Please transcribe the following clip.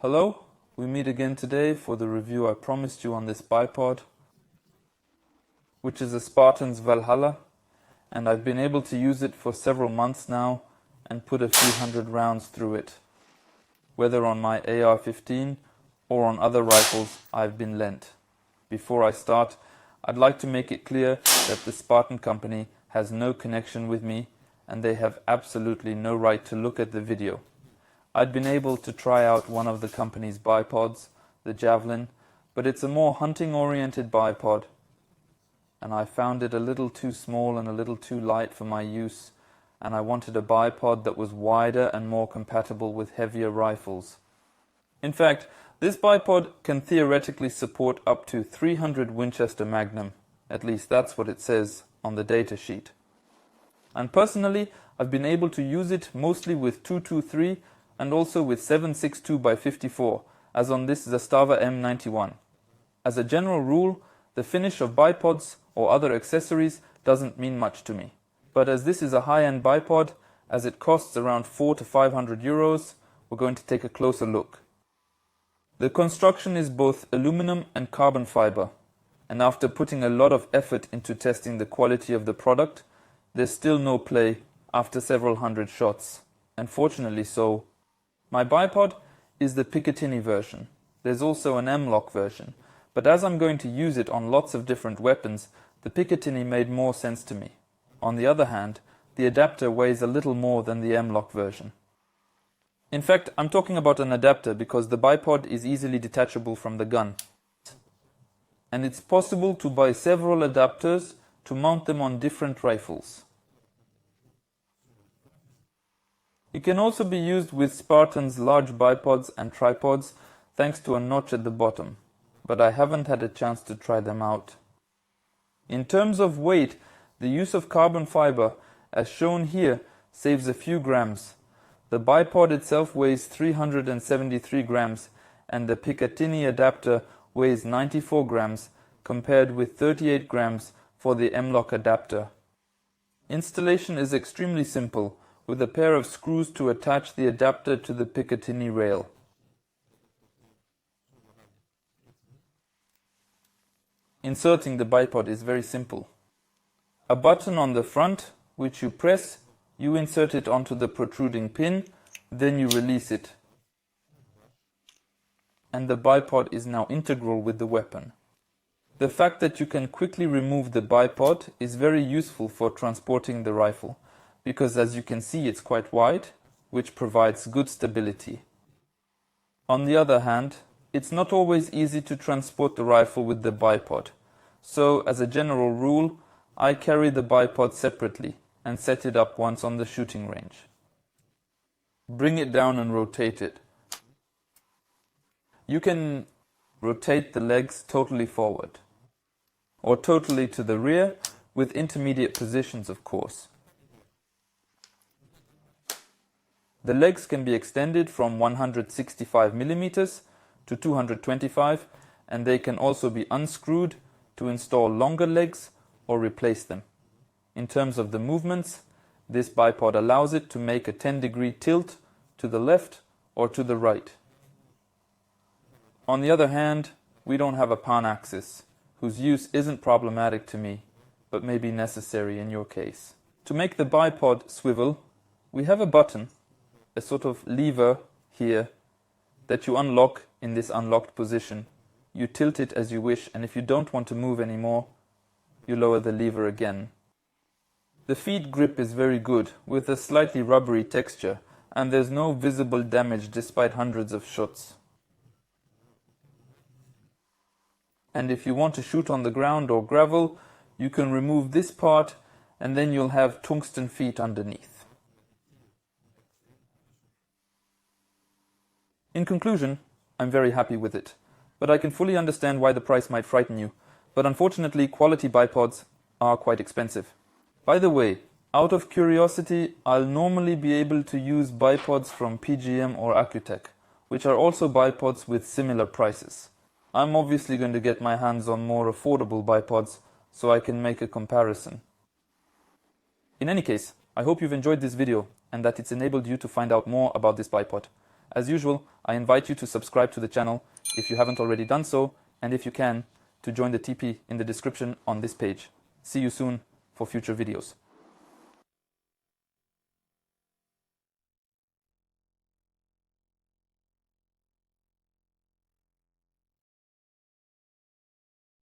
Hello, we meet again today for the review I promised you on this bipod, which is a Spartan's Valhalla, and I've been able to use it for several months now and put a few hundred rounds through it, whether on my AR-15 or on other rifles I've been lent. Before I start, I'd like to make it clear that the Spartan company has no connection with me and they have absolutely no right to look at the video. I'd been able to try out one of the company's bipods, the Javelin, but it's a more hunting-oriented bipod, and I found it a little too small and a little too light for my use, and I wanted a bipod that was wider and more compatible with heavier rifles. In fact, this bipod can theoretically support up to 300 Winchester Magnum, at least that's what it says on the data sheet. And personally, I've been able to use it mostly with 223 and also with 7.62x54, as on this Zastava M91. As a general rule, the finish of bipods or other accessories doesn't mean much to me. But as this is a high-end bipod, as it costs around 400 to 500 euros, we're going to take a closer look. The construction is both aluminum and carbon fiber, and after putting a lot of effort into testing the quality of the product, there's still no play after several hundred shots, and fortunately so. My bipod is the Picatinny version. There's also an M-Lok version, but as I'm going to use it on lots of different weapons, the Picatinny made more sense to me. On the other hand, the adapter weighs a little more than the M-Lok version. In fact, I'm talking about an adapter because the bipod is easily detachable from the gun. And it's possible to buy several adapters to mount them on different rifles. It can also be used with Spartan's large bipods and tripods thanks to a notch at the bottom, but I haven't had a chance to try them out. In terms of weight, the use of carbon fiber, as shown here, saves a few grams. The bipod itself weighs 373 grams and the Picatinny adapter weighs 94 grams compared with 38 grams for the M-Lok adapter. Installation is extremely simple, with a pair of screws to attach the adapter to the Picatinny rail. Inserting the bipod is very simple. A button on the front, which you press, you insert it onto the protruding pin, then you release it. And the bipod is now integral with the weapon. The fact that you can quickly remove the bipod is very useful for transporting the rifle, because as you can see it's quite wide, which provides good stability. On the other hand, it's not always easy to transport the rifle with the bipod, so as a general rule, I carry the bipod separately and set it up once on the shooting range. Bring it down and rotate it. You can rotate the legs totally forward, or totally to the rear, with intermediate positions of course. The legs can be extended from 165 millimeters to 225, and they can also be unscrewed to install longer legs or replace them. In terms of the movements, this bipod allows it to make a 10-degree tilt to the left or to the right. On the other hand, we don't have a pan axis, whose use isn't problematic to me, but may be necessary in your case. To make the bipod swivel, we have a button, a sort of lever here, that you unlock in this unlocked position. You tilt it as you wish, and if you don't want to move anymore, you lower the lever again. The feed grip is very good, with a slightly rubbery texture, and there's no visible damage despite hundreds of shots. And if you want to shoot on the ground or gravel, you can remove this part, and then you'll have tungsten feet underneath. In conclusion, I'm very happy with it, but I can fully understand why the price might frighten you, but unfortunately quality bipods are quite expensive. By the way, out of curiosity, I'll normally be able to use bipods from PGM or Accutech, which are also bipods with similar prices. I'm obviously going to get my hands on more affordable bipods so I can make a comparison. In any case, I hope you've enjoyed this video and that it's enabled you to find out more about this bipod. As usual, I invite you to subscribe to the channel if you haven't already done so, and if you can, to join the TP in the description on this page. See you soon for future videos.